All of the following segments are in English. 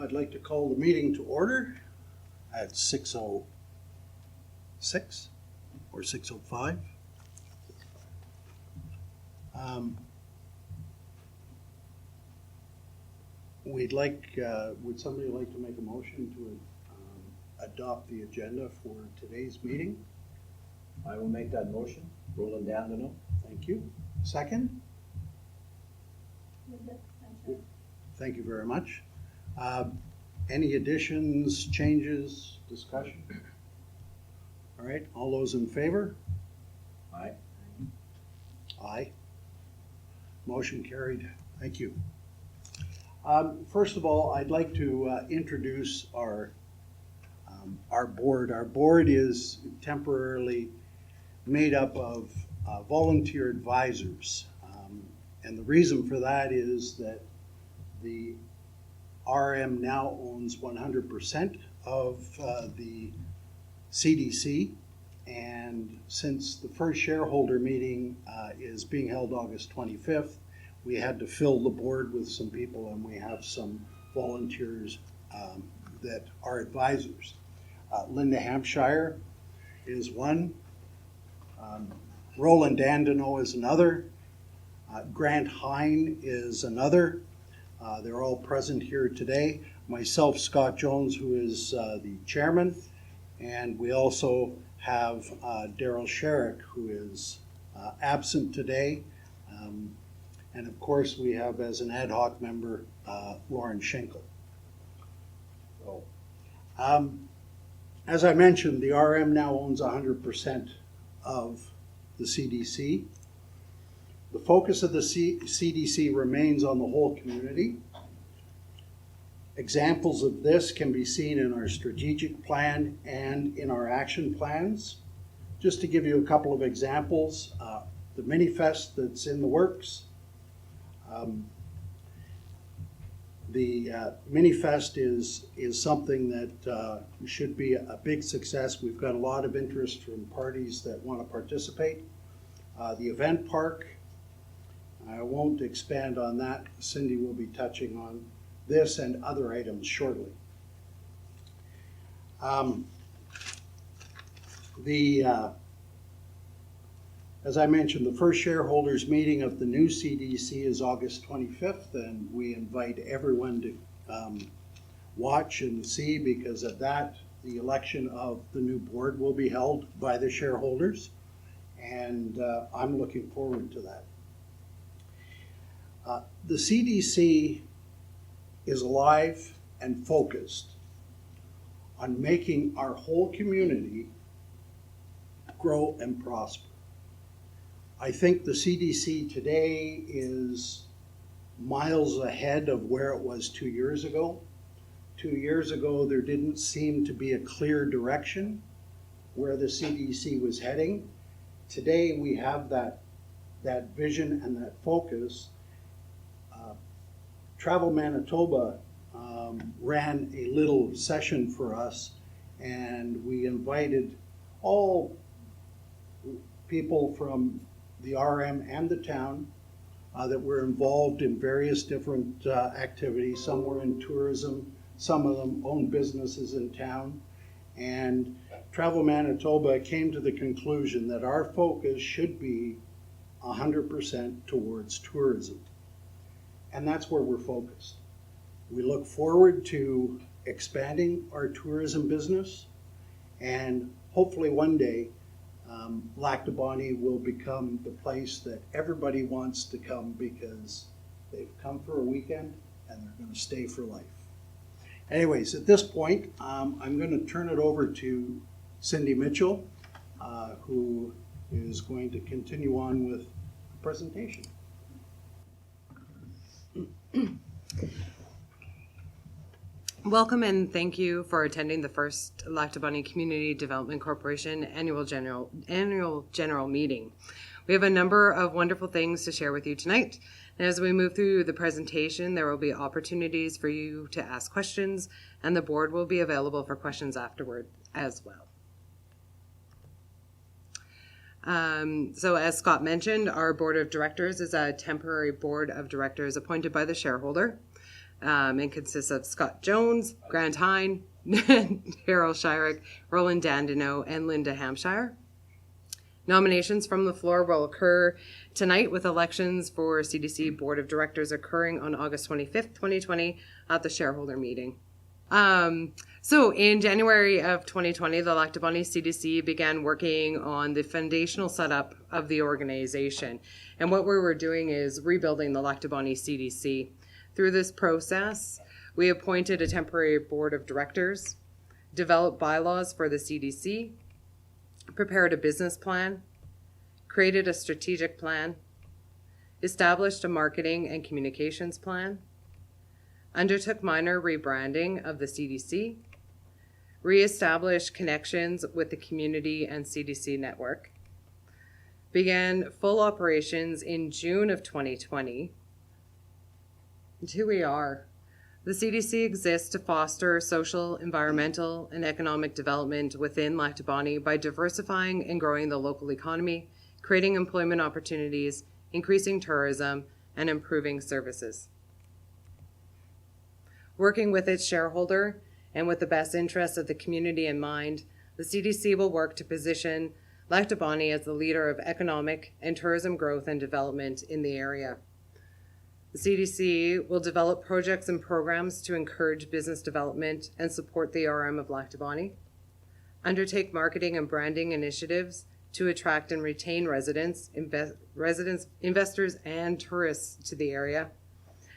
I'd like to call the meeting to order at 6:06 or 6:05. Would somebody like to make a motion to adopt the agenda for today's meeting? I will make that motion. Roland Dandino. Thank you. Second? Thank you very much. Any additions, changes, discussion? All right, all those in favor? Aye. Aye. Motion carried. Thank you. First of all, I'd like to introduce our board. Our board is temporarily made up of volunteer advisors. And the reason for that is that the RM now owns 100% of the CDC. And since the first shareholder meeting is being held August 25th, we had to fill the board with some people, and we have some volunteers that are advisors. Linda Hampshire is one. Roland Dandino is another. Grant Hine is another. They're all present here today. Myself, Scott Jones, who is the chairman, and we also have Daryl Sherrick, who is absent today. And of course, we have as an ad hoc member, Lauren Schenkel. So, as I mentioned, the RM now owns 100% of the CDC. The focus of the CDC remains on the whole community. Examples of this can be seen in our strategic plan and in our action plans. Just to give you a couple of examples, the Mini-fest that's in the works. The Mini-fest is something that should be a big success. We've got a lot of interest from parties that want to participate. The event park, I won't expand on that. Cindy will be touching on this and other items shortly. As I mentioned, the first shareholders meeting of the new CDC is August 25th, and we invite everyone to watch and see, because at that, the election of the new board will be held by the shareholders, and I'm looking forward to that. The CDC is alive and focused on making our whole community grow and prosper. I think the CDC today is miles ahead of where it was 2 years ago. 2 years ago, there didn't seem to be a clear direction where the CDC was heading. Today, we have that vision and that focus. Travel Manitoba ran a little session for us, and we invited all people from the RM and the town that were involved in various different activities. Some were in tourism, some of them owned businesses in town. And Travel Manitoba came to the conclusion that our focus should be 100% towards tourism. And that's where we're focused. We look forward to expanding our tourism business, and hopefully one day Lac du Bonnet will become the place that everybody wants to come, because they've come for a weekend and they're going to stay for life. Anyways, at this point, I'm going to turn it over to Cindy Mitchell, who is going to continue on with the presentation. Welcome and thank you for attending the first Lac du Bonnet Community Development Corporation annual general meeting. We have a number of wonderful things to share with you tonight. And as we move through the presentation, there will be opportunities for you to ask questions, and the board will be available for questions afterward as well. So as Scott mentioned, our board of directors is a temporary board of directors appointed by the shareholder. and consists of Scott Jones, Grant Hine, Daryl Shyrick, Roland Dandino, and Linda Hampshire. Nominations from the floor will occur tonight, with elections for CDC Board of Directors occurring on August 25th, 2020 at the shareholder meeting. So in January of 2020, the Lac du Bonnet CDC began working on the foundational setup of the organization. And what we were doing is rebuilding the Lac du Bonnet CDC. Through this process, we appointed a temporary board of directors, developed bylaws for the CDC, prepared a business plan, created a strategic plan, established a marketing and communications plan, undertook minor rebranding of the CDC, re-established connections with the community and CDC network, began full operations in June of 2020. And here we are. The CDC exists to foster social, environmental, and economic development within Lac du Bonnet by diversifying and growing the local economy, creating employment opportunities, increasing tourism, and improving services. Working with its shareholder and with the best interests of the community in mind, the CDC will work to position Lac du Bonnet as the leader of economic and tourism growth and development in the area. The CDC will develop projects and programs to encourage business development and support the RM of Lac du Bonnet, undertake marketing and branding initiatives to attract and retain residents, investors, and tourists to the area,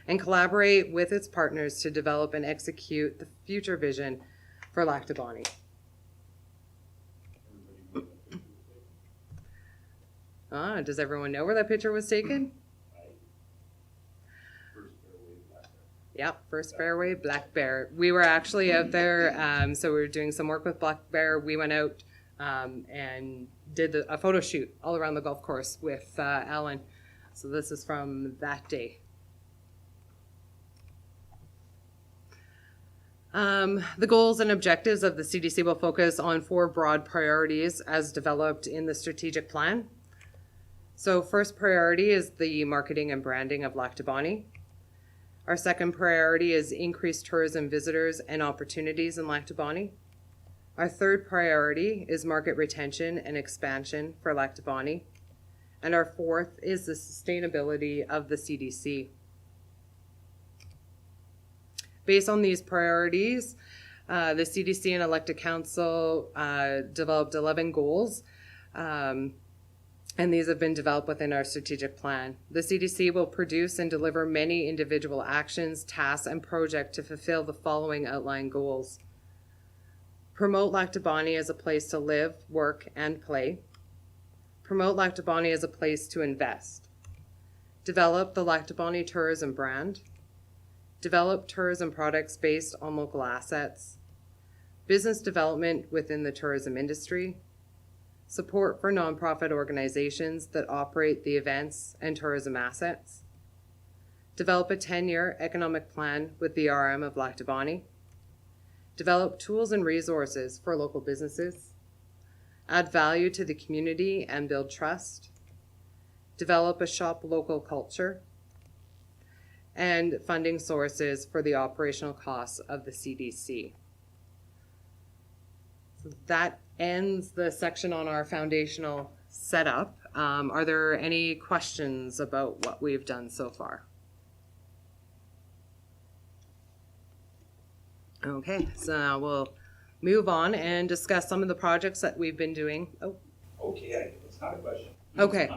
and collaborate with its partners to develop and execute the future vision for Lac du Bonnet. Does everyone know where that picture was taken? Yeah, First Fairway, Black Bear. We were actually out there, so we were doing some work with Black Bear. We went out and did a photo shoot all around the golf course with Alan. So this is from that day. The goals and objectives of the CDC will focus on 4 broad priorities as developed in the strategic plan. So first priority is the marketing and branding of Lac du Bonnet. Our second priority is increased tourism visitors and opportunities in Lac du Bonnet. Our third priority is market retention and expansion for Lac du Bonnet. And our fourth is the sustainability of the CDC. Based on these priorities, the CDC and elected council developed 11 goals, and these have been developed within our strategic plan. The CDC will produce and deliver many individual actions, tasks, and projects to fulfill the following outlined goals. Promote Lac du Bonnet as a place to live, work, and play. Promote Lac du Bonnet as a place to invest. Develop the Lac du Bonnet tourism brand. Develop tourism products based on local assets. Business development within the tourism industry. Support for nonprofit organizations that operate the events and tourism assets. Develop a 10-year economic plan with the RM of Lac du Bonnet. Develop tools and resources for local businesses. Add value to the community and build trust. Develop a shop local culture. And funding sources for the operational costs of the CDC. So that ends the section on our foundational setup. Are there any questions about what we've done so far? Okay, so now we'll move on and discuss some of the projects that we've been doing. Oh, Okay, it's not a question. Okay.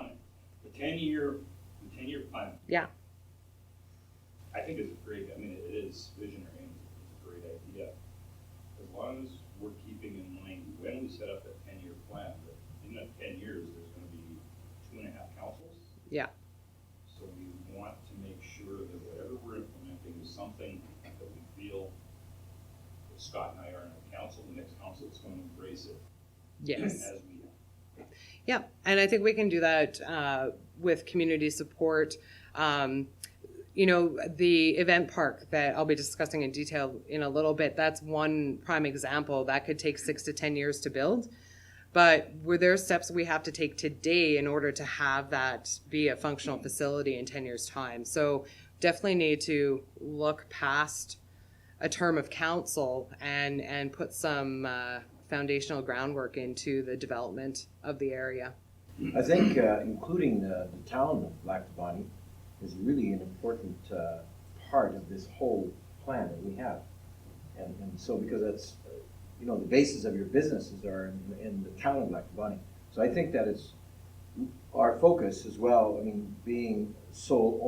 The 10-year plan. yeah. I think it's great. I mean, it is visionary and it's a great idea. As long as we're keeping in mind when we set up that 10-year plan, that in that 10 years, there's going to be 2.5 councils. Yeah. So we want to make sure that whatever we're implementing is something that we feel that Scott and I are in the council, the next council is going to embrace it. Yes. As we have. Yeah, and I think we can do that with community support. You know, the event park that I'll be discussing in detail in a little bit, that's one prime example. That could take 6 to 10 years to build. But were there steps we have to take today in order to have that be a functional facility in 10 years' time? So definitely need to look past a term of council and put some foundational groundwork into the development of the area. I think including the town of Lac du Bonnet is really an important part of this whole plan that we have. And so, because that's, the basis of your businesses are in the town of Lac du Bonnet. So I think that is our focus as well. I mean, being sole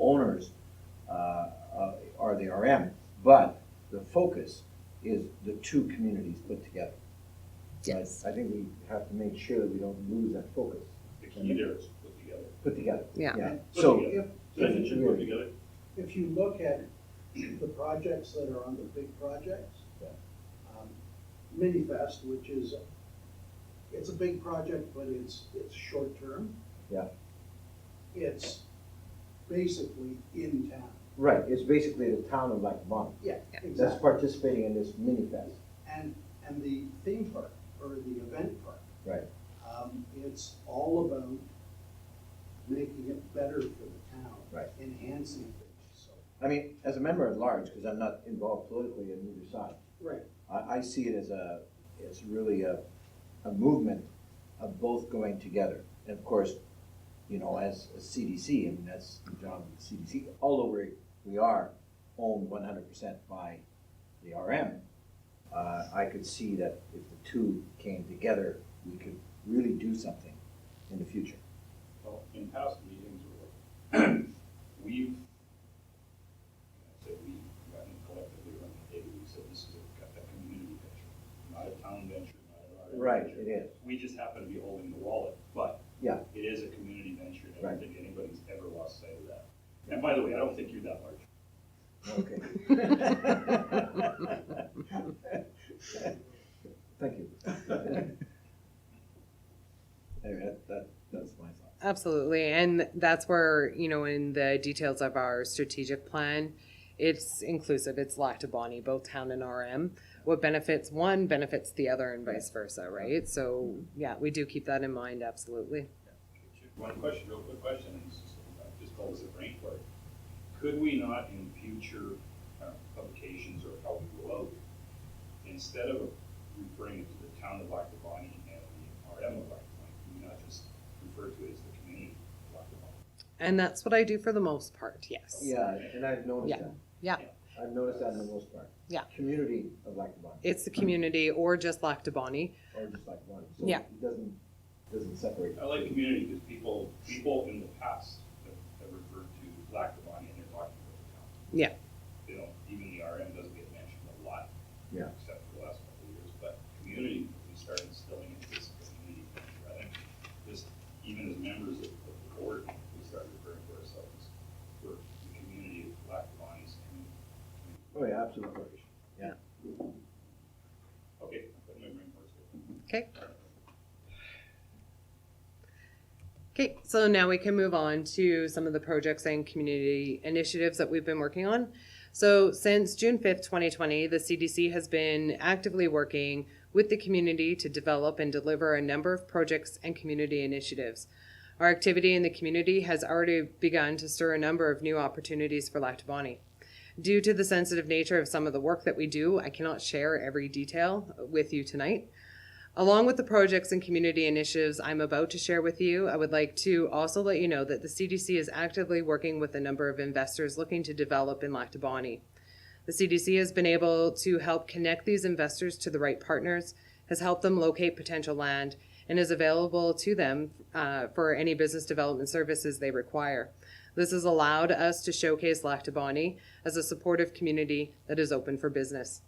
owners are the RM, but the focus is the two communities put together. Yes. I think we have to make sure that we don't lose that focus. The key there is put together. Put together. Yeah. Put So, together. Definition, put together. If you look at the projects that are on the big projects, Mini-fest, which is, it's a big project, but it's short term. Yeah. It's basically in town. right, it's basically the town of Lac du Bonnet Yeah, that's exactly. participating in this mini-fest. And the theme park, or the event park, Right. it's all about making it better for the town. Right. Enhancing things, so. I mean, as a member at large, because I'm not involved politically on either side, Right. I see it as really a movement of both going together. And of course, as a CDC, I mean, that's the job of the CDC. Although we are owned 100% by the RM, I could see that if the two came together, we could really do something in the future. Well, in past meetings, we've, I said we, collectively around the table, we said this is a community venture, not a town venture, not an RM Right, venture. it is. We just happen to be holding the wallet, but Yeah. it is a community venture, and I Right. don't think anybody's ever lost sight of that. And by the way, I don't think you're that large. Okay. Thank you. Anyway, that's my thought. Absolutely. And that's where, in the details of our strategic plan, it's inclusive. It's Lac du Bonnet, both town and RM. What benefits one benefits the other and vice versa, right? So, yeah, we do keep that in mind, absolutely. One question, real quick question, and I just call this a brain fart. Could we not in future publications or how we go out, instead of referring it to the town of Lac du Bonnet and the RM of Lac du Bonnet, could we not just refer to it as the community of Lac du Bonnet? And that's what I do for the most part, yes. Yeah, and I've noticed Yeah. that. Yeah. I've noticed that in the most part. Yeah. Community of Lac du Bonnet, It's the community or just Lac du Bonnet. or just Lac du Bonnet. So Yeah. it doesn't separate. I like community because people in the past have referred to Lac du Bonnet and they're talking about the town. Yeah. Even the RM doesn't get mentioned a lot. Yeah. Except for the last couple of years, but community, we started instilling into this community venture. I think just even as members of the board, we started referring to ourselves for the community of Lac du Bonnet's community. Oh, yeah, absolutely. Yeah. Okay, but my brain works good. Okay. Okay, so now we can move on to some of the projects and community initiatives that we've been working on. So since June 5th, 2020, the CDC has been actively working with the community to develop and deliver a number of projects and community initiatives. Our activity in the community has already begun to stir a number of new opportunities for Lac du Bonnet. Due to the sensitive nature of some of the work that we do, I cannot share every detail with you tonight. Along with the projects and community initiatives I'm about to share with you, I would like to also let you know that the CDC is actively working with a number of investors looking to develop in Lac du Bonnet. The CDC has been able to help connect these investors to the right partners, has helped them locate potential land, and is available to them for any business development services they require. This has allowed us to showcase Lac du Bonnet as a supportive community that is open for business.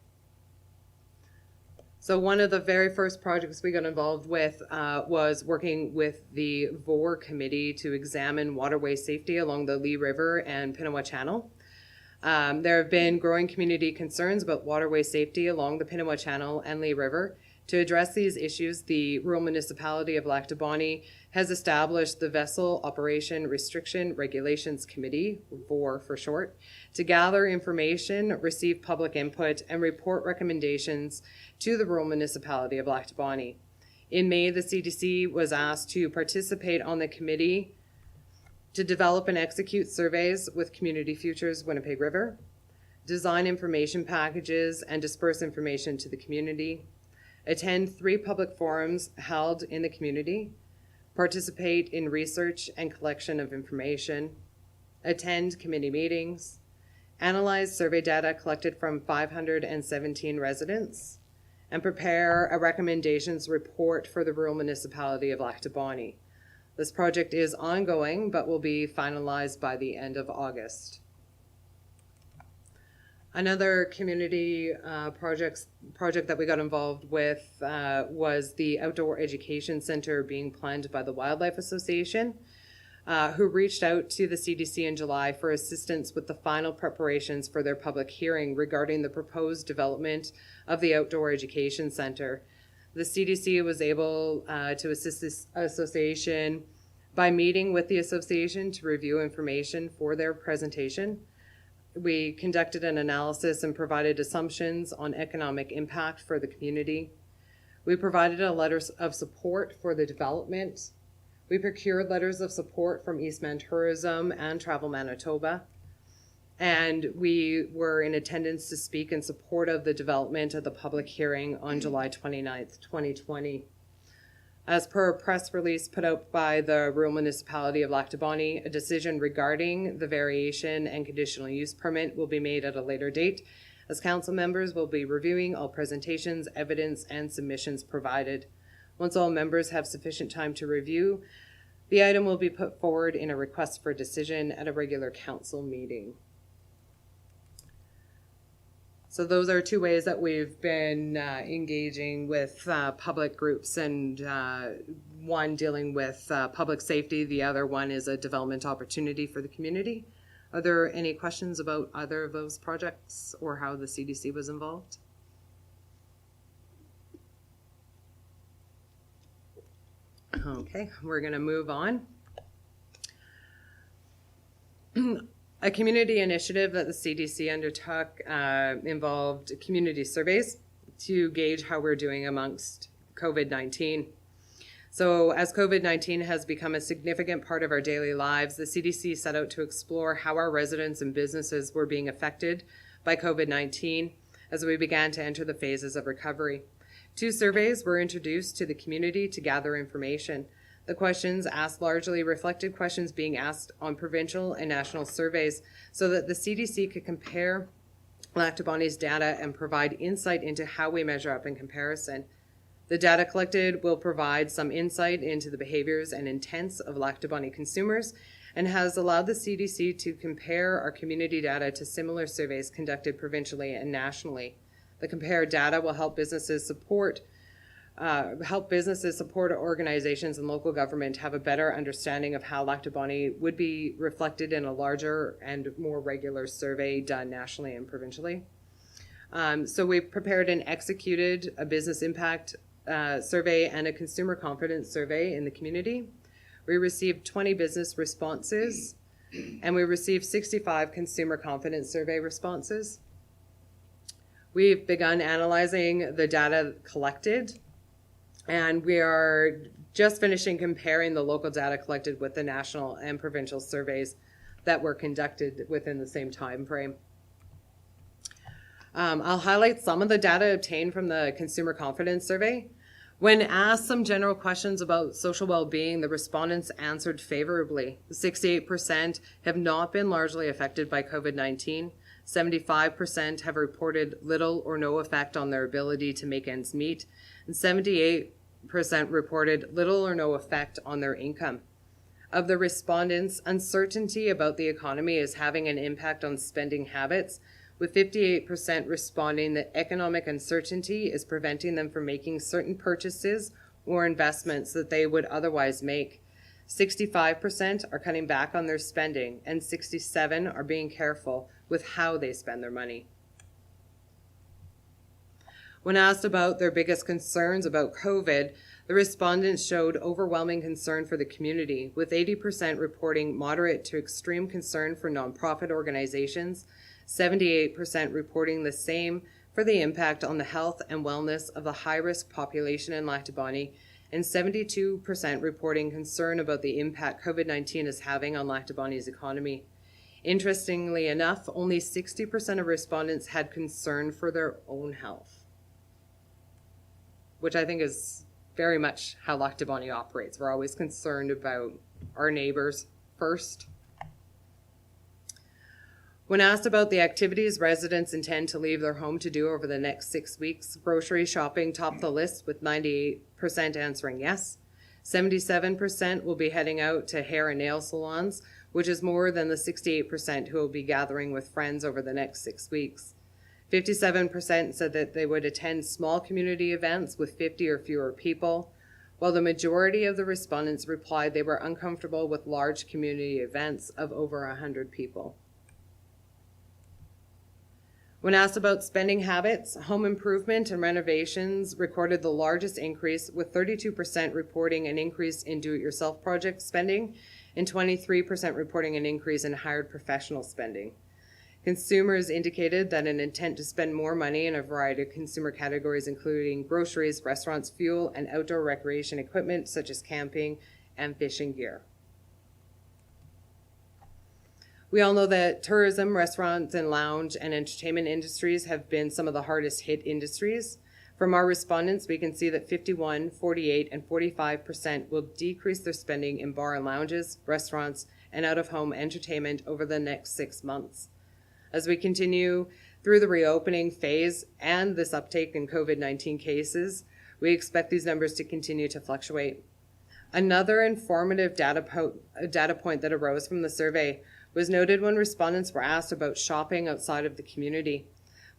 So one of the very first projects we got involved with was working with the VORR Committee to examine waterway safety along the Lee River and Pinawa Channel. There have been growing community concerns about waterway safety along the Pinawa Channel and Lee River. To address these issues, the rural municipality of Lac du Bonnet has established the Vessel Operation Restriction Regulations Committee, VORR for short, to gather information, receive public input, and report recommendations to the rural municipality of Lac du Bonnet. In May, the CDC was asked to participate on the committee to develop and execute surveys with Community Futures Winnipeg River, design information packages and disperse information to the community, attend 3 public forums held in the community, participate in research and collection of information, attend committee meetings, analyze survey data collected from 517 residents, and prepare a recommendations report for the rural municipality of Lac du Bonnet. This project is ongoing, but will be finalized by the end of August. Another community project that we got involved with was the Outdoor Education Center being planned by the Wildlife Association, who reached out to the CDC in July for assistance with the final preparations for their public hearing regarding the proposed development of the Outdoor Education Center. The CDC was able to assist this association by meeting with the association to review information for their presentation. We conducted an analysis and provided assumptions on economic impact for the community. We provided a letter of support for the development. We procured letters of support from Eastman Tourism and Travel Manitoba. And we were in attendance to speak in support of the development at the public hearing on July 29th, 2020. As per a press release put out by the rural municipality of Lac du Bonnet, a decision regarding the variation and conditional use permit will be made at a later date, as council members will be reviewing all presentations, evidence, and submissions provided. Once all members have sufficient time to review, the item will be put forward in a request for decision at a regular council meeting. So those are 2 ways that we've been engaging with public groups, and one dealing with public safety. The other one is a development opportunity for the community. Are there any questions about either of those projects or how the CDC was involved? Okay, we're going to move on. A community initiative that the CDC undertook involved community surveys to gauge how we're doing amongst COVID-19. So as COVID-19 has become a significant part of our daily lives, the CDC set out to explore how our residents and businesses were being affected by COVID-19 as we began to enter the phases of recovery. 2 surveys were introduced to the community to gather information. The questions asked largely reflected questions being asked on provincial and national surveys so that the CDC could compare Lac du Bonnet's data and provide insight into how we measure up in comparison. The data collected will provide some insight into the behaviors and intents of Lac du Bonnet consumers and has allowed the CDC to compare our community data to similar surveys conducted provincially and nationally. The compared data will help businesses support organizations and local government have a better understanding of how Lac du Bonnet would be reflected in a larger and more regular survey done nationally and provincially. So we've prepared and executed a business impact survey and a consumer confidence survey in the community. We received 20 business responses and we received 65 consumer confidence survey responses. We've begun analyzing the data collected, and we are just finishing comparing the local data collected with the national and provincial surveys that were conducted within the same time frame. I'll highlight some of the data obtained from the Consumer Confidence Survey. When asked some general questions about social well-being, the respondents answered favorably. 68% have not been largely affected by COVID-19. 75% have reported little or no effect on their ability to make ends meet, and 78% reported little or no effect on their income. Of the respondents, uncertainty about the economy is having an impact on spending habits, with 58% responding that economic uncertainty is preventing them from making certain purchases or investments that they would otherwise make. 65% are cutting back on their spending, and 67% are being careful with how they spend their money. When asked about their biggest concerns about COVID, the respondents showed overwhelming concern for the community, with 80% reporting moderate to extreme concern for nonprofit organizations, 78% reporting the same for the impact on the health and wellness of the high-risk population in Lac du Bonnet, and 72% reporting concern about the impact COVID-19 is having on Lac du Bonnet's economy. Interestingly enough, only 60% of respondents had concern for their own health, which I think is very much how Lac du Bonnet operates. We're always concerned about our neighbors first. When asked about the activities residents intend to leave their home to do over the next 6 weeks, grocery shopping topped the list with 98% answering yes. 77% will be heading out to hair and nail salons, which is more than the 68% who will be gathering with friends over the next 6 weeks. 57% said that they would attend small community events with 50 or fewer people, while the majority of the respondents replied they were uncomfortable with large community events of over 100 people. When asked about spending habits, home improvement and renovations recorded the largest increase, with 32% reporting an increase in do-it-yourself project spending and 23% reporting an increase in hired professional spending. Consumers indicated that an intent to spend more money in a variety of consumer categories, including groceries, restaurants, fuel, and outdoor recreation equipment such as camping and fishing gear. We all know that tourism, restaurants, and lounge and entertainment industries have been some of the hardest hit industries. From our respondents, we can see that 51%, 48%, and 45% will decrease their spending in bar and lounges, restaurants, and out-of-home entertainment over the next 6 months. As we continue through the reopening phase and this uptake in COVID-19 cases, we expect these numbers to continue to fluctuate. Another informative data point that arose from the survey was noted when respondents were asked about shopping outside of the community.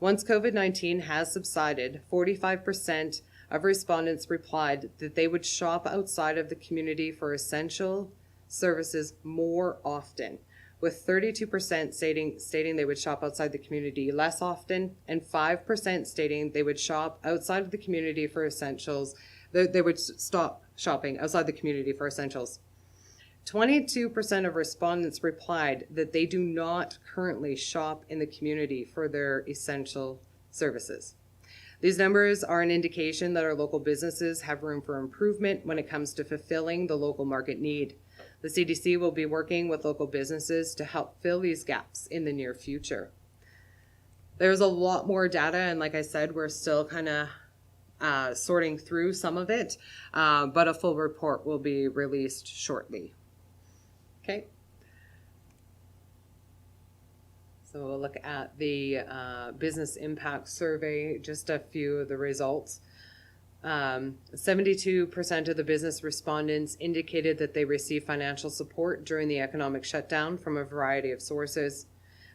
Once COVID-19 has subsided, 45% of respondents replied that they would shop outside of the community for essential services more often, with 32% stating they would shop outside the community less often, and 5% stating they would shop outside of the community for essentials. They would stop shopping outside the community for essentials. 22% of respondents replied that they do not currently shop in the community for their essential services. These numbers are an indication that our local businesses have room for improvement when it comes to fulfilling the local market need. The CDC will be working with local businesses to help fill these gaps in the near future. There's a lot more data, and like I said, we're still kind of sorting through some of it, but a full report will be released shortly. Okay. So we'll look at the business impact survey, just a few of the results. 72% of the business respondents indicated that they received financial support during the economic shutdown from a variety of sources.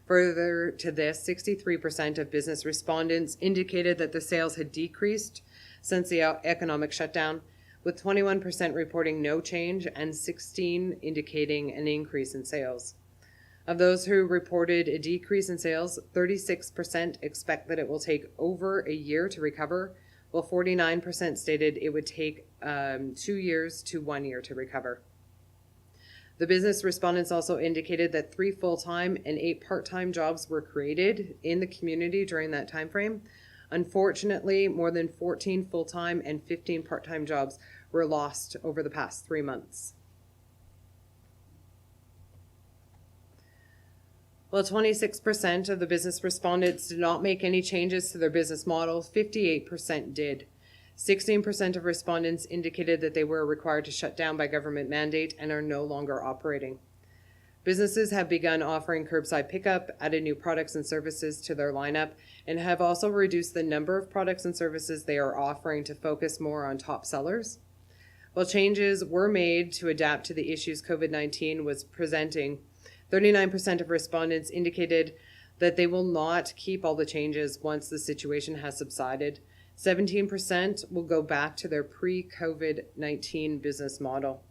Further to this, 63% of business respondents indicated that the sales had decreased since the economic shutdown, with 21% reporting no change and 16% indicating an increase in sales. Of those who reported a decrease in sales, 36% expect that it will take over a year to recover, while 49% stated it would take 2 years to 1 year to recover. The business respondents also indicated that 3 full-time and 8 part-time jobs were created in the community during that time frame. Unfortunately, more than 14 full-time and 15 part-time jobs were lost over the past 3 months. While 26% of the business respondents did not make any changes to their business model, 58% did. 16% of respondents indicated that they were required to shut down by government mandate and are no longer operating. Businesses have begun offering curbside pickup, added new products and services to their lineup, and have also reduced the number of products and services they are offering to focus more on top sellers. While changes were made to adapt to the issues COVID-19 was presenting, 39% of respondents indicated that they will not keep all the changes once the situation has subsided. 17% will go back to their pre-COVID-19 business model.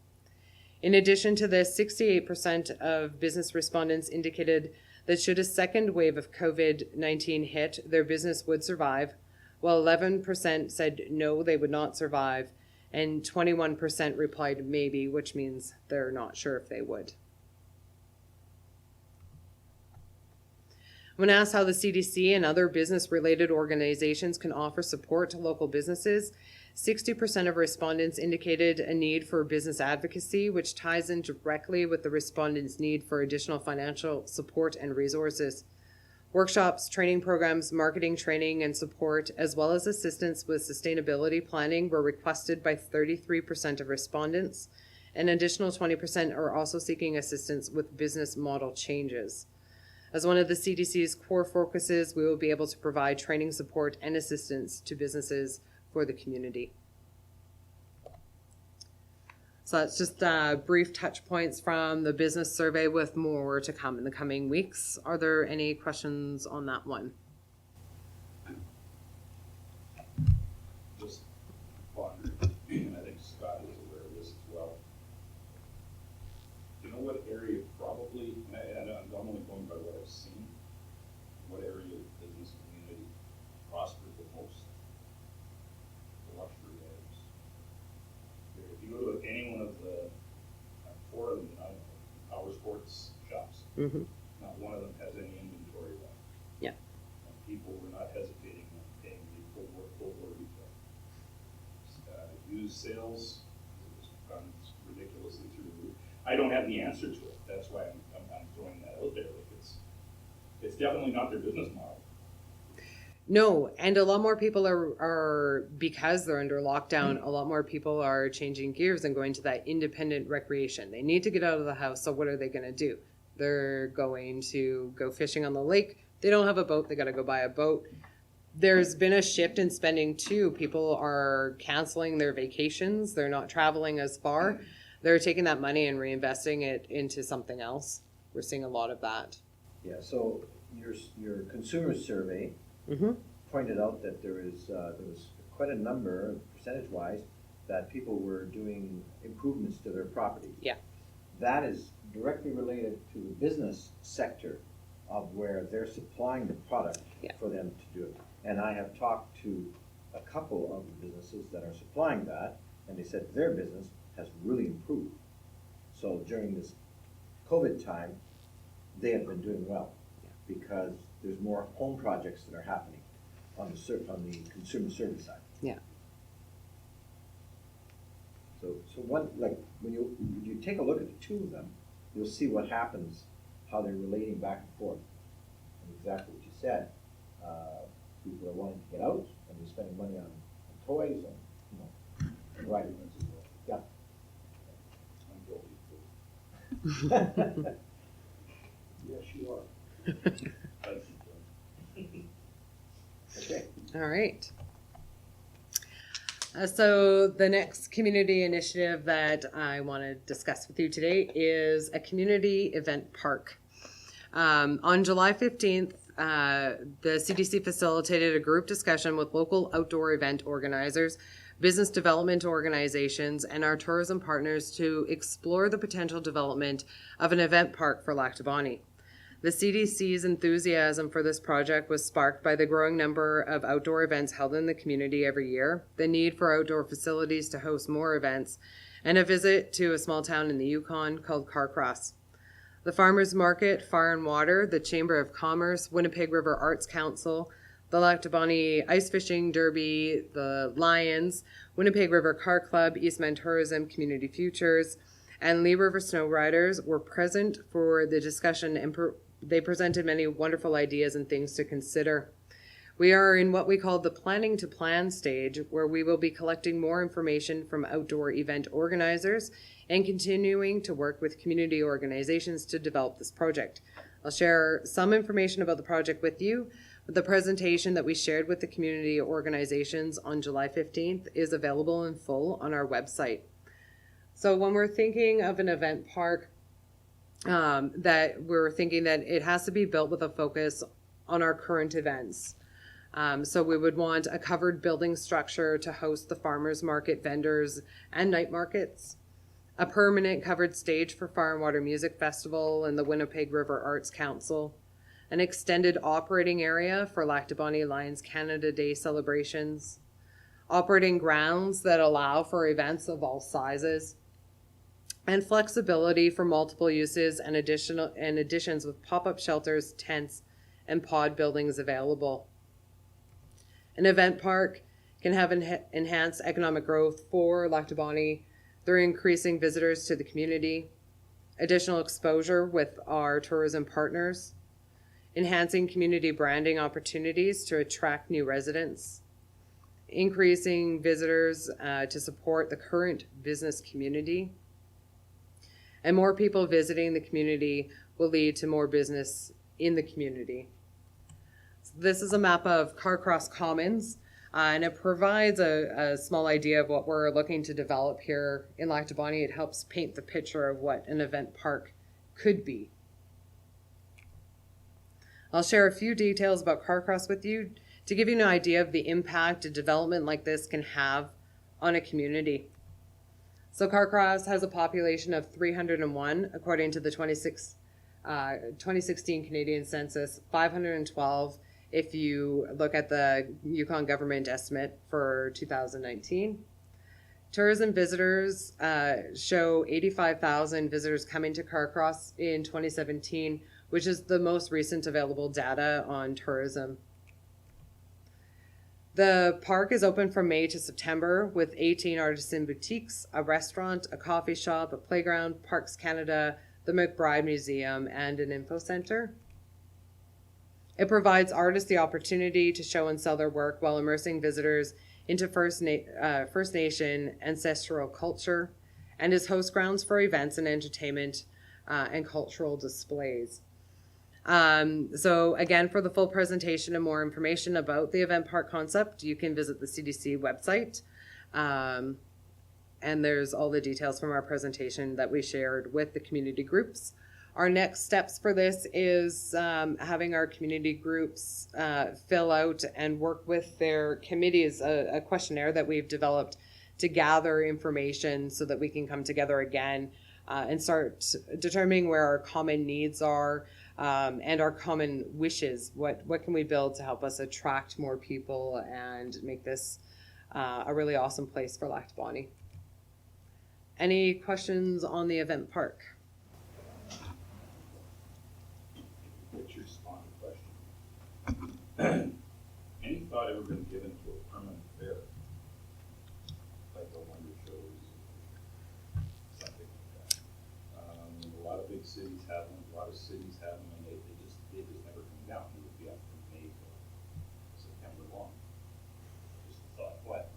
In addition to this, 68% of business respondents indicated that should a second wave of COVID-19 hit, their business would survive, while 11% said no, they would not survive, and 21% replied maybe, which means they're not sure if they would. When asked how the CDC and other business-related organizations can offer support to local businesses, 60% of respondents indicated a need for business advocacy, which ties in directly with the respondents' need for additional financial support and resources. Workshops, training programs, marketing training and support, as well as assistance with sustainability planning were requested by 33% of respondents. An additional 20% are also seeking assistance with business model changes. As one of the CDC's core focuses, we will be able to provide training support and assistance to businesses for the community. So that's just brief touch points from the business survey with more to come in the coming weeks. Are there any questions on that one? Just pondering, and I think Scott is aware of this as well. Do you know what area probably, and I'm only going by what I've seen, what area of the business community prospered the most? The luxury areas. If you go to any one of the four of them, I don't know, power sports shops, not one of them has any inventory left. Yeah. And people were not hesitating on paying the full retail. Used sales has gone ridiculously through the roof. I don't have the answer to it. That's why I'm throwing that out there. Like it's definitely not their business model. No, and a lot more people are because they're under lockdown, a lot more people are changing gears and going to that independent recreation. They need to get out of the house, so what are they going to do? They're going to go fishing on the lake. They don't have a boat, they got to go buy a boat. There's been a shift in spending too. People are canceling their vacations. They're not traveling as far. They're taking that money and reinvesting it into something else. We're seeing a lot of that. Yeah, so your consumer survey pointed out that there was quite a number, percentage-wise, that people were doing improvements to their properties. Yeah. That is directly related to the business sector of where they're supplying the product for them to do it. And I have talked to a couple of the businesses that are supplying that, and they said their business has really improved. So during this COVID time, they have been doing well because there's more home projects that are happening on the consumer service side. Yeah. So one, like when you take a look at the two of them, you'll see what happens, how they're relating back and forth. And exactly what you said. People are wanting to get out and they're spending money on toys and riding. Yeah. I'm guilty too. Yes, you are. Okay. All right. So the next community initiative that I want to discuss with you today is a community event park. On July 15th, the CDC facilitated a group discussion with local outdoor event organizers, business development organizations, and our tourism partners to explore the potential development of an event park for Lac du Bonnet. The CDC's enthusiasm for this project was sparked by the growing number of outdoor events held in the community every year, the need for outdoor facilities to host more events, and a visit to a small town in the Yukon called Carcross. The Farmers Market, Fire and Water, the Chamber of Commerce, Winnipeg River Arts Council, the Lac du Bonnet Ice Fishing Derby, the Lions, Winnipeg River Car Club, Eastman Tourism, Community Futures, and Lee River Snow Riders were present for the discussion, and they presented many wonderful ideas and things to consider. We are in what we call the planning to plan stage, where we will be collecting more information from outdoor event organizers and continuing to work with community organizations to develop this project. I'll share some information about the project with you, but the presentation that we shared with the community organizations on July 15th is available in full on our website. So when we're thinking of an event park, that we're thinking that it has to be built with a focus on our current events. So we would want a covered building structure to host the farmers market vendors and night markets, a permanent covered stage for Fire and Water Music Festival and the Winnipeg River Arts Council, an extended operating area for Lac du Bonnet Lions Canada Day celebrations, operating grounds that allow for events of all sizes, and flexibility for multiple uses and additions with pop-up shelters, tents, and pod buildings available. An event park can have enhanced economic growth for Lac du Bonnet through increasing visitors to the community, additional exposure with our tourism partners, enhancing community branding opportunities to attract new residents, increasing visitors to support the current business community, and more people visiting the community will lead to more business in the community. So this is a map of Carcross Commons, and it provides a small idea of what we're looking to develop here in Lac du Bonnet. It helps paint the picture of what an event park could be. I'll share a few details about Carcross with you to give you an idea of the impact a development like this can have on a community. So Carcross has a population of 301 according to the 2016 Canadian census, 512 if you look at the Yukon government estimate for 2019. Tourism visitors show 85,000 visitors coming to Carcross in 2017, which is the most recent available data on tourism. The park is open from May to September with 18 artisan boutiques, a restaurant, a coffee shop, a playground, Parks Canada, the McBride Museum, and an info center. It provides artists the opportunity to show and sell their work while immersing visitors into First Nation ancestral culture, and is host grounds for events and entertainment and cultural displays. So again, for the full presentation and more information about the event park concept, you can visit the CDC website. And there's all the details from our presentation that we shared with the community groups. Our next steps for this is having our community groups fill out and work with their committees a questionnaire that we've developed to gather information so that we can come together again and start determining where our common needs are and our common wishes. What can we build to help us attract more people and make this a really awesome place for Lac du Bonnet? Any questions on the event park? What's your spawn question? Any thought ever been given to a permanent fair? Like the wonder shows, something like that. A lot of big cities have them, a lot of cities have them, and they just never come down. They would be up from May to September long. Just a thought, what?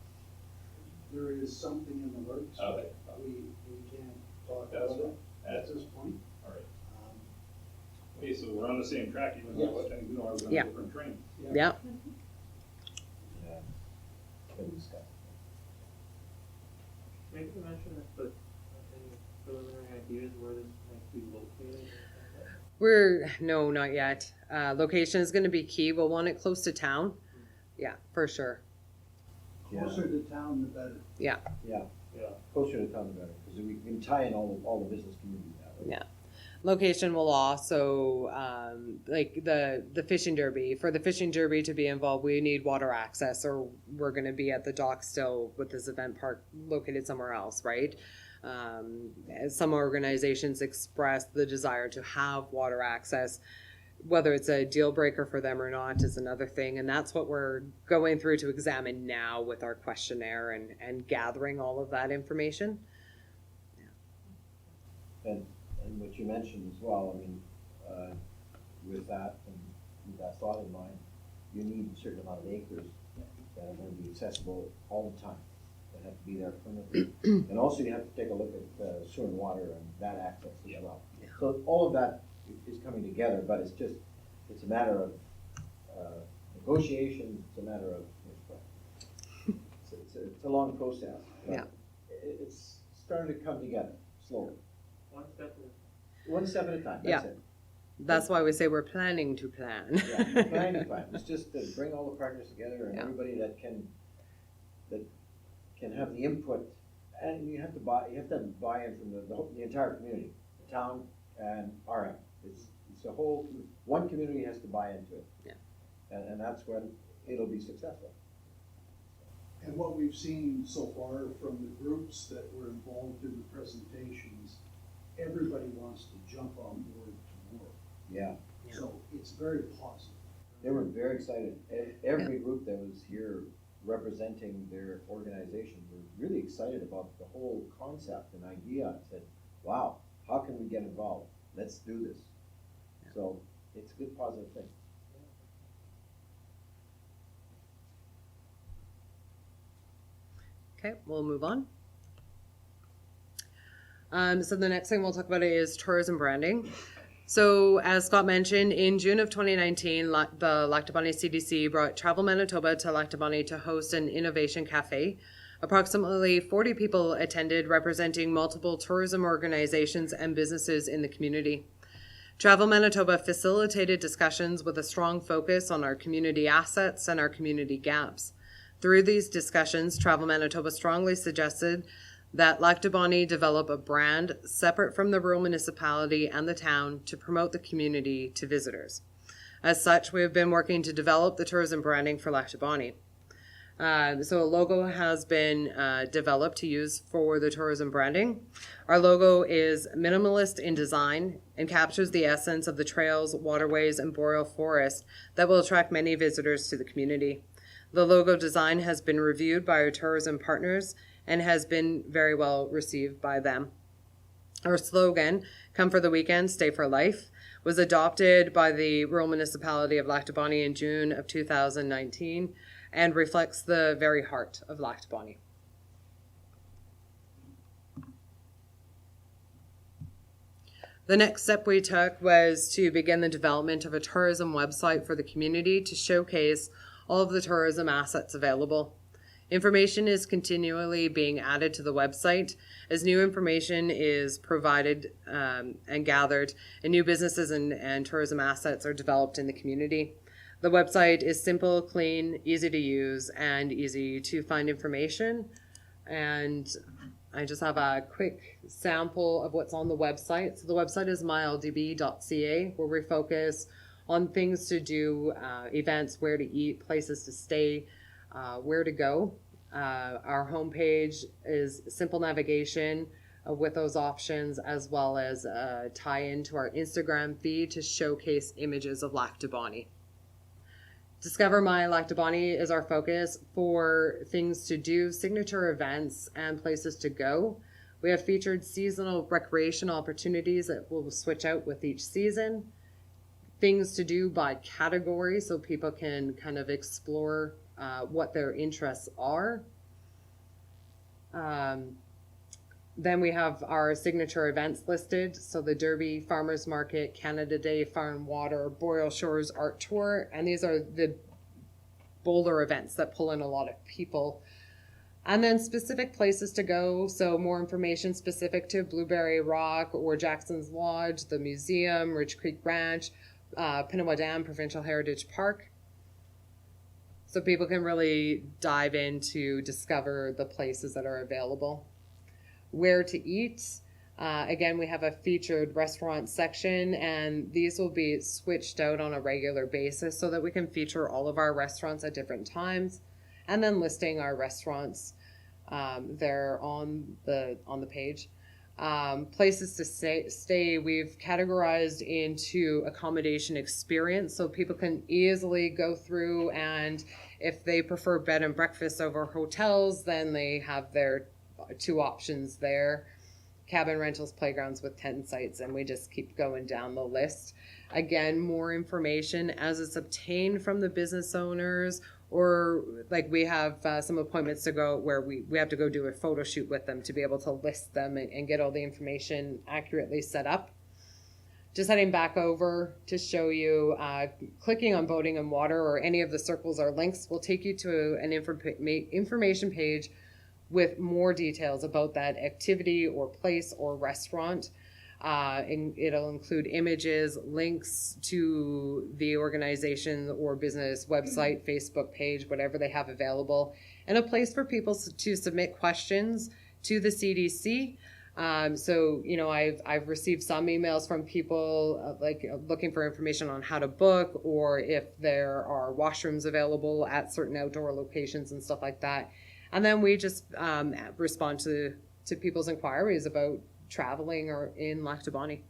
There is something in the works. Okay. We can't talk That's about it at That's this point. all right. Okay, so we're on the same track, even though what things we know, I was on Yeah. a different train. Yeah. Yeah. Good discussion. Maybe you mention if the any preliminary ideas where this might be located. No, not yet. Location is going to be key. We'll want it close to town. Yeah, for sure. Closer to town, the better. Yeah, Yeah. closer to town the better, because we can tie in all the business communities now. Right? Yeah. Location will also, like the fishing derby. For the fishing derby to be involved, we need water access, or we're going to be at the dock still with this event park located somewhere else, right? Some organizations express the desire to have water access. Whether it's a deal breaker for them or not is another thing, and that's what we're going through to examine now with our questionnaire and gathering all of that information. And what you mentioned as well, I mean, with that and with that thought in mind, you need a certain amount of acres that are going to be accessible all the time, that have to be there permanently. And also you have to take a look at sewer and water and that access as well. Yeah. So all of that is coming together, but it's a matter of negotiation, it's a matter of, it's a long process. But Yeah. It's starting to come together slowly. One step at One step at a time, that's Yeah. it. That's why we say we're planning to plan. Yeah, plan. It's just to bring all the partners together and Yeah. everybody that can have the input, and you have to have buy-in from the entire community, the town and RM. It's a whole, one community has to buy into it. Yeah. And that's when it'll be successful. And what we've seen so far from the groups that were involved in the presentations, everybody wants to jump on board tomorrow. Yeah, Yeah. So it's very positive. they were very excited. Every group that was here representing their organization were really excited about the whole concept and idea and said, wow, how can we get involved? Let's do this. So it's a good positive thing. Okay, we'll move on. So the next thing we'll talk about is tourism branding. So as Scott mentioned, in June of 2019, the Lac du Bonnet CDC brought Travel Manitoba to Lac du Bonnet to host an innovation cafe. Approximately 40 people attended, representing multiple tourism organizations and businesses in the community. Travel Manitoba facilitated discussions with a strong focus on our community assets and our community gaps. Through these discussions, Travel Manitoba strongly suggested that Lac du Bonnet develop a brand separate from the rural municipality and the town to promote the community to visitors. As such, we have been working to develop the tourism branding for Lac du Bonnet. So a logo has been developed to use for the tourism branding. Our logo is minimalist in design and captures the essence of the trails, waterways, and boreal forest that will attract many visitors to the community. The logo design has been reviewed by our tourism partners and has been very well received by them. Our slogan, "Come for the weekend, stay for life," was adopted by the rural municipality of Lac du Bonnet in June of 2019 and reflects the very heart of Lac du Bonnet. The next step we took was to begin the development of a tourism website for the community to showcase all of the tourism assets available. Information is continually being added to the website as new information is provided and gathered, and new businesses and tourism assets are developed in the community. The website is simple, clean, easy to use, and easy to find information. And I just have a quick sample of what's on the website. So the website is myldb.ca, where we focus on things to do, events, where to eat, places to stay, where to go. Our homepage is simple navigation with those options, as well as tie into our Instagram feed to showcase images of Lac du Bonnet. Discover My Lac du Bonnet is our focus for things to do, signature events, and places to go. We have featured seasonal recreational opportunities that will switch out with each season. Things to do by category so people can kind of explore what their interests are. Then we have our signature events listed. So the Derby, Farmers Market, Canada Day, Farm Water, Boreal Shores Art Tour. And these are the bolder events that pull in a lot of people. And then specific places to go. So more information specific to Blueberry Rock or Jackson's Lodge, the museum, Ridge Creek Ranch, Pinawa Dam Provincial Heritage Park. So people can really dive in to discover the places that are available. Where to eat. Again, we have a featured restaurant section, and these will be switched out on a regular basis so that we can feature all of our restaurants at different times, and then listing our restaurants there on the page. Places to stay, we've categorized into accommodation experience so people can easily go through, and if they prefer bed and breakfast over hotels, then they have their two options there: cabin rentals, playgrounds with tent sites, and we just keep going down the list. Again, more information as it's obtained from the business owners, or like we have some appointments to go where we have to go do a photo shoot with them to be able to list them and get all the information accurately set up. Just heading back over to show you, clicking on boating and water or any of the circles or links will take you to an information page with more details about that activity or place or restaurant. And it'll include images, links to the organization or business website, Facebook page, whatever they have available, and a place for people to submit questions to the CDC. So, you know, I've received some emails from people looking for information on how to book, or if there are washrooms available at certain outdoor locations and stuff like that. And then we just respond to people's inquiries about traveling or in Lac du Bonnet.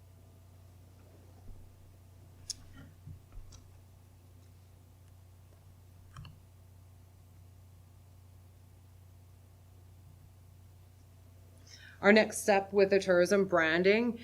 Our next step with the tourism branding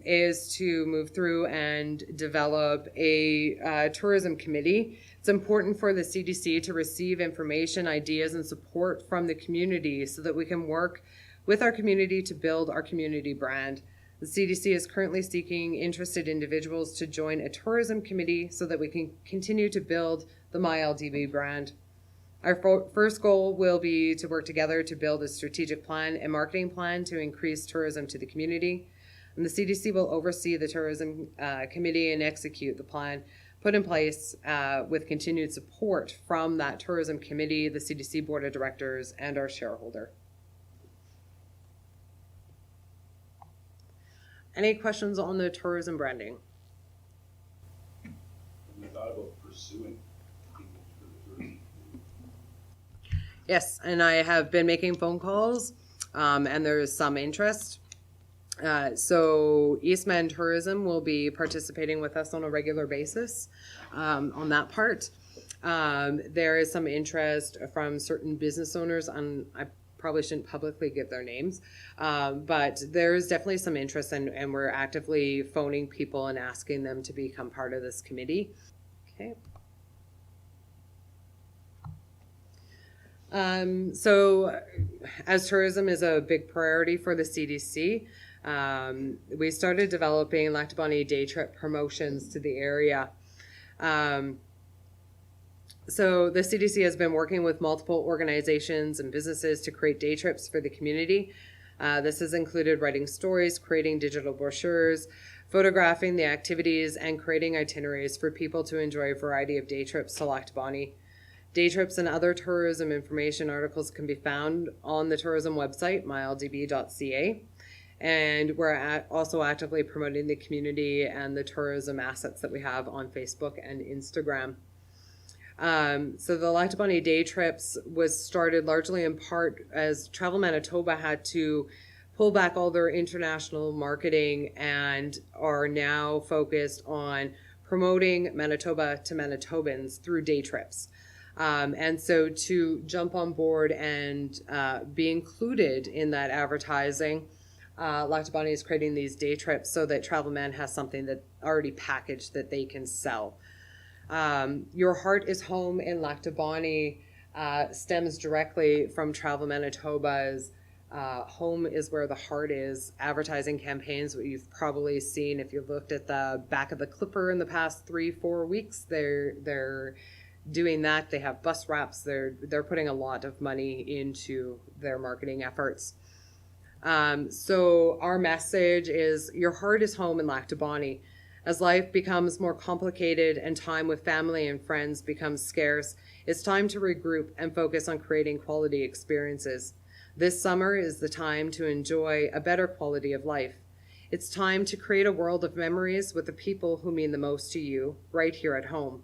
is to move through and develop a tourism committee. It's important for the CDC to receive information, ideas, and support from the community so that we can work with our community to build our community brand. The CDC is currently seeking interested individuals to join a tourism committee so that we can continue to build the myldb brand. Our first goal will be to work together to build a strategic plan and marketing plan to increase tourism to the community. And the CDC will oversee the tourism committee and execute the plan put in place with continued support from that tourism committee, the CDC board of directors, and our shareholder. Any questions on the tourism branding? Have you thought about pursuing people for the tourism? Yes, and I have been making phone calls, and there's some interest. So Eastman Tourism will be participating with us on a regular basis on that part. There is some interest from certain business owners, and I probably shouldn't publicly give their names, but there's definitely some interest, and we're actively phoning people and asking them to become part of this committee. Okay. So as tourism is a big priority for the CDC, we started developing Lac du Bonnet day trip promotions to the area. So the CDC has been working with multiple organizations and businesses to create day trips for the community. This has included writing stories, creating digital brochures, photographing the activities, and creating itineraries for people to enjoy a variety of day trips to Lac du Bonnet. Day trips and other tourism information articles can be found on the tourism website, myldb.ca. And we're also actively promoting the community and the tourism assets that we have on Facebook and Instagram. So the Lac du Bonnet day trips was started largely in part as Travel Manitoba had to pull back all their international marketing and are now focused on promoting Manitoba to Manitobans through day trips. And so to jump on board and be included in that advertising, Lac du Bonnet is creating these day trips so that Travel Man has something that already packaged that they can sell. Your Heart is Home in Lac du Bonnet stems directly from Travel Manitoba's Home is Where the Heart Is advertising campaigns, what you've probably seen if you've looked at the back of the Clipper in the past 3-4 weeks. They're doing that. They have bus wraps. They're putting a lot of money into their marketing efforts. So our message is your heart is home in Lac du Bonnet. As life becomes more complicated and time with family and friends becomes scarce, it's time to regroup and focus on creating quality experiences. This summer is the time to enjoy a better quality of life. It's time to create a world of memories with the people who mean the most to you right here at home.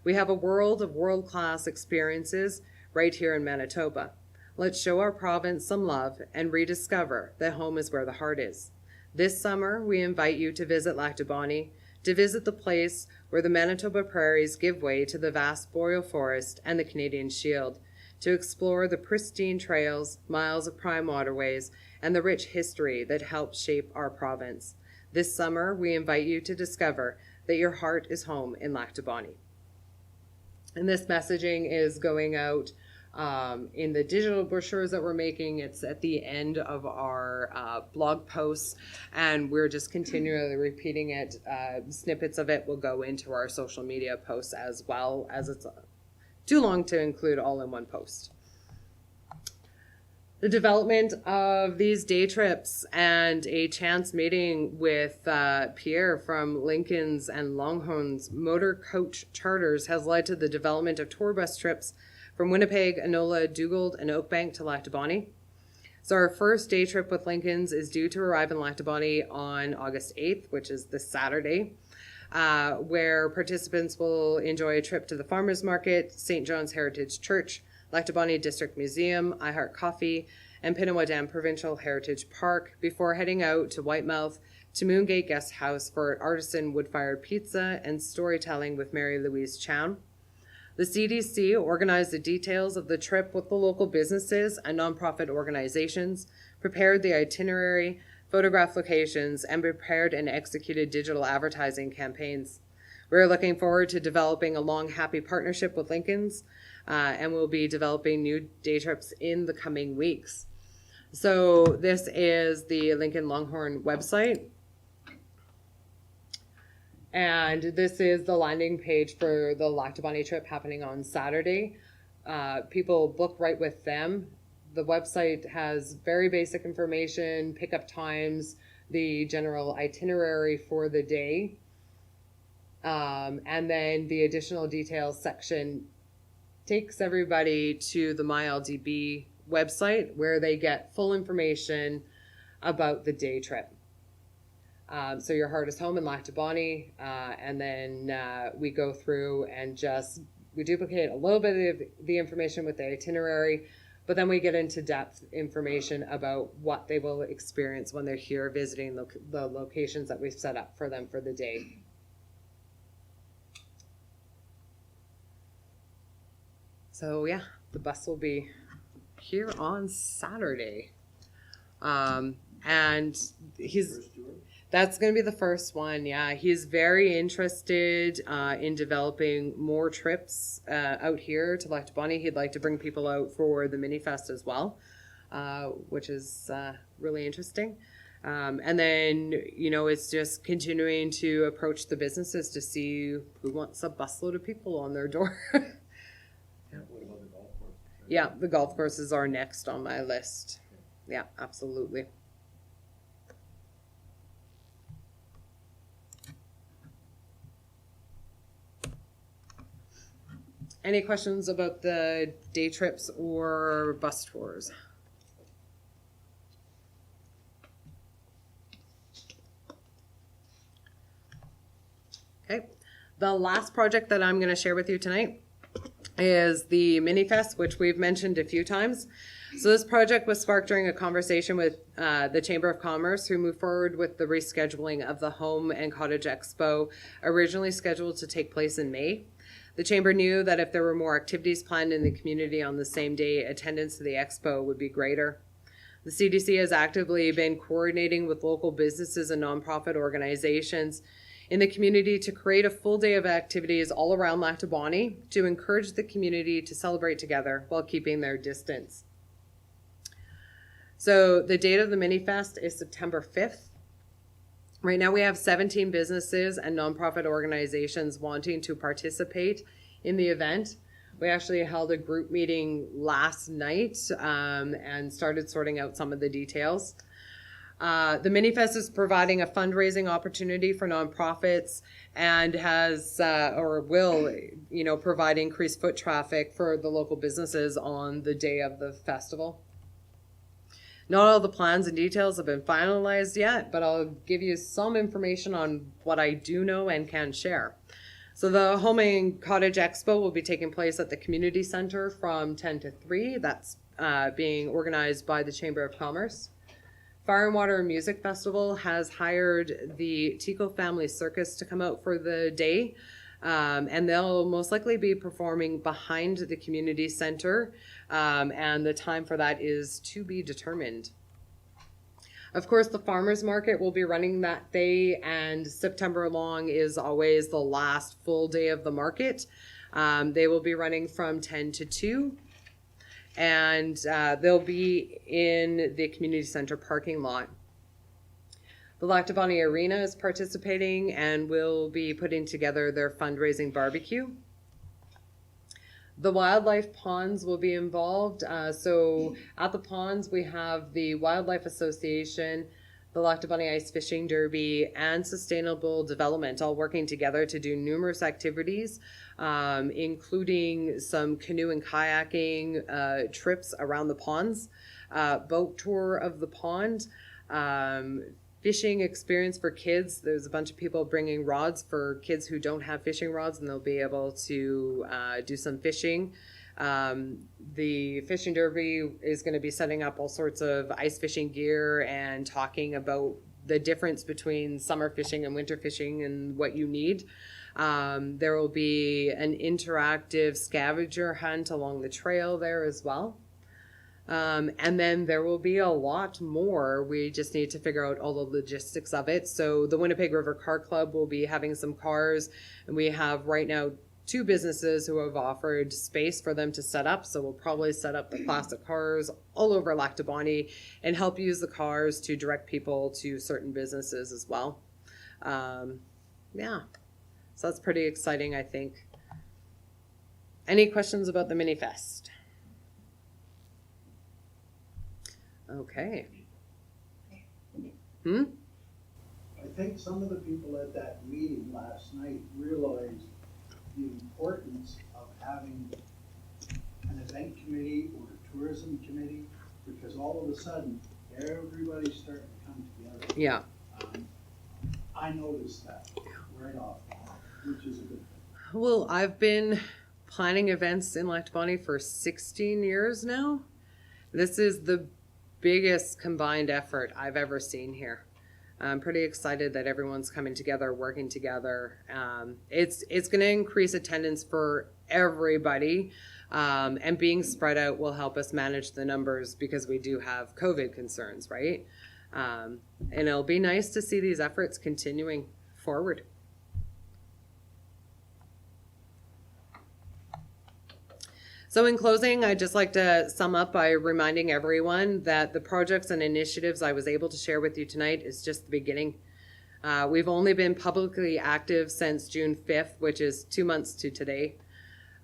We have a world of world-class experiences right here in Manitoba. Let's show our province some love and rediscover that home is where the heart is. This summer, we invite you to visit Lac du Bonnet, to visit the place where the Manitoba prairies give way to the vast boreal forest and the Canadian Shield, to explore the pristine trails, miles of prime waterways, and the rich history that helped shape our province. This summer, we invite you to discover that your heart is home in Lac du Bonnet. And this messaging is going out in the digital brochures that we're making. It's at the end of our blog posts, and we're just continually repeating it. Snippets of it will go into our social media posts as well, as it's too long to include all in one post. The development of these day trips and a chance meeting with Pierre from Lincoln's and Longhorn's Motor Coach Charters has led to the development of tour bus trips from Winnipeg, Enola, Dugald, and Oakbank to Lac du Bonnet. So our first day trip with Lincoln's is due to arrive in Lac du Bonnet on August 8th, which is this Saturday, where participants will enjoy a trip to the Farmers Market, St. John's Heritage Church, Lac du Bonnet District Museum, I Heart Coffee, and Pinawadam Provincial Heritage Park before heading out to Whitemouth to Moongate Guest House for artisan wood-fired pizza and storytelling with Mary Louise Chown. The CDC organized the details of the trip with the local businesses and nonprofit organizations, prepared the itinerary, photographed locations, and prepared and executed digital advertising campaigns. We're looking forward to developing a long, happy partnership with Lincoln's, and we'll be developing new day trips in the coming weeks. So this is the Lincoln Longhorn website. And this is the landing page for the Lac du Bonnet trip happening on Saturday. People book right with them. The website has very basic information, pickup times, the general itinerary for the day. And then the additional details section takes everybody to the myldb website where they get full information about the day trip. So your heart is home in Lac du Bonnet, and then we go through and we duplicate a little bit of the information with the itinerary, but then we get into depth information about what they will experience when they're here visiting the locations that we've set up for them for the day. So yeah, the bus will be here on Saturday. And that's going to be the first one. Yeah, he's very interested in developing more trips out here to Lac du Bonnet. He'd like to bring people out for the mini-fest as well, which is really interesting. And then, it's just continuing to approach the businesses to see who wants a busload of people on their door. What about the golf course? Yeah, the golf courses are next on my list. Yeah, absolutely. Any questions about the day trips or bus tours? Okay. The last project that I'm going to share with you tonight is the Mini-fest, which we've mentioned a few times. So this project was sparked during a conversation with the Chamber of Commerce, who moved forward with the rescheduling of the Home and Cottage Expo, originally scheduled to take place in May. The Chamber knew that if there were more activities planned in the community on the same day, attendance to the expo would be greater. The CDC has actively been coordinating with local businesses and nonprofit organizations in the community to create a full day of activities all around Lac du Bonnet to encourage the community to celebrate together while keeping their distance. So the date of the Mini-fest is September 5th. Right now we have 17 businesses and nonprofit organizations wanting to participate in the event. We actually held a group meeting last night and started sorting out some of the details. The Mini-fest is providing a fundraising opportunity for nonprofits and has or will, provide increased foot traffic for the local businesses on the day of the festival. Not all the plans and details have been finalized yet, but I'll give you some information on what I do know and can share. So the Home and Cottage Expo will be taking place at the Community Center from 10 to 3. That's being organized by the Chamber of Commerce. Fire and Water Music Festival has hired the Tico Family Circus to come out for the day. And they'll most likely be performing behind the community center, and the time for that is to be determined. Of course, the farmers market will be running that day, and September long is always the last full day of the market. They will be running from 10 to 2, and they'll be in the community center parking lot. The Lac du Bonnet Arena is participating and will be putting together their fundraising barbecue. The wildlife ponds will be involved. So at the ponds, we have the Wildlife Association, the Lac du Bonnet Ice Fishing Derby, and Sustainable Development, all working together to do numerous activities, including some canoe and kayaking trips around the ponds, boat tour of the pond, fishing experience for kids. There's a bunch of people bringing rods for kids who don't have fishing rods, and they'll be able to do some fishing. The fishing derby is going to be setting up all sorts of ice fishing gear and talking about the difference between summer fishing and winter fishing and what you need. There will be an interactive scavenger hunt along the trail there as well. And then there will be a lot more. We just need to figure out all the logistics of it. So the Winnipeg River Car Club will be having some cars, and we have right now 2 businesses who have offered space for them to set up. So we'll probably set up the classic cars all over Lac du Bonnet and help use the cars to direct people to certain businesses as well. Yeah, so that's pretty exciting, I think. Any questions about the Mini-fest? Okay. I think some of the people at that meeting last night realized the importance of having an event committee or a tourism committee, because all of a sudden, everybody's starting to come together. Yeah. I noticed that right off, which is a good thing. Well, I've been planning events in Lac du Bonnet for 16 years now. This is the biggest combined effort I've ever seen here. I'm pretty excited that everyone's coming together, working together. It's going to increase attendance for everybody, and being spread out will help us manage the numbers because we do have COVID concerns, right? And it'll be nice to see these efforts continuing forward. So in closing, I'd just like to sum up by reminding everyone that the projects and initiatives I was able to share with you tonight is just the beginning. We've only been publicly active since June 5th, which is 2 months to today.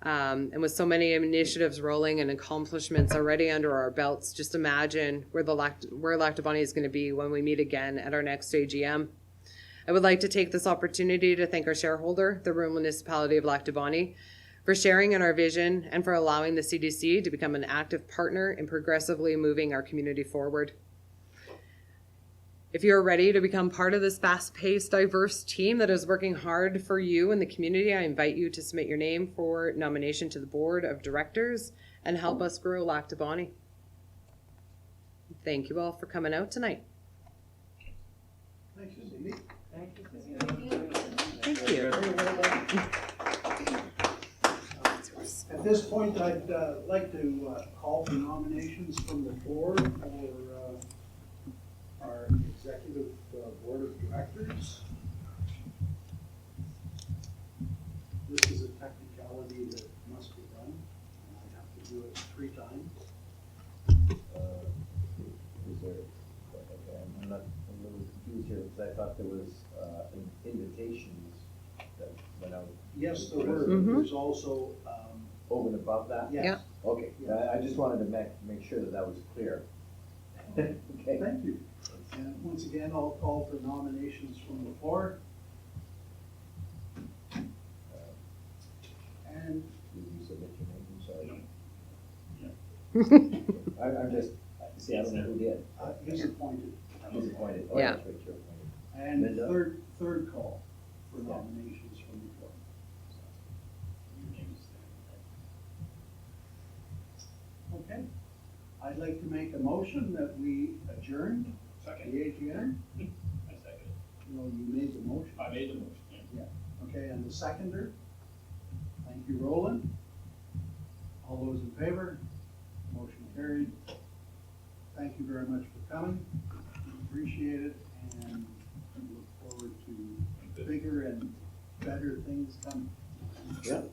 And with so many initiatives rolling and accomplishments already under our belts, just imagine where Lac du Bonnet is going to be when we meet again at our next AGM. I would like to take this opportunity to thank our shareholder, the rural municipality of Lac du Bonnet, for sharing in our vision and for allowing the CDC to become an active partner in progressively moving our community forward. If you're ready to become part of this fast-paced, diverse team that is working hard for you and the community, I invite you to submit your name for nomination to the board of directors and help us grow Lac du Bonnet. Thank you all for coming out tonight. Thanks, Cindy. Thank you. Thank you. At this point, I'd like to call for nominations from the floor for our executive board of directors. This is a technicality that must be done, and I have to do it 3 times. Is there, okay, I'm not, I'm a little confused here, because I thought there was invitations that went out. Yes, there were. Mhm. There's also, Over and above that? yes. Yeah. Okay, I just wanted to make sure that was clear. Okay. Thank you. And once again, I'll call for nominations from the floor. And Did you submit your name? I'm sorry. I'm just, see, I don't know who did. he's appointed. Who's appointed? Oh, Yeah. that's right, you're appointed. And Linda? third call for nominations from the floor. Your name is there, Okay. I'd like to make a motion that we adjourn right? Second. the AGM. I second it. No, you made the motion. I made the motion, yeah. Okay, and the seconder? Thank you, Roland. All those in favor? Motion carried. Thank you very much for coming. Appreciate it, and look forward to bigger and better things coming. Yep.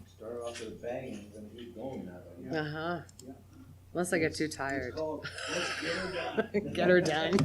Start off with a bang and we're gonna keep going now. Yeah. Uh-huh. Yeah. Unless I get too It's tired. called, let's get her done. Get her done.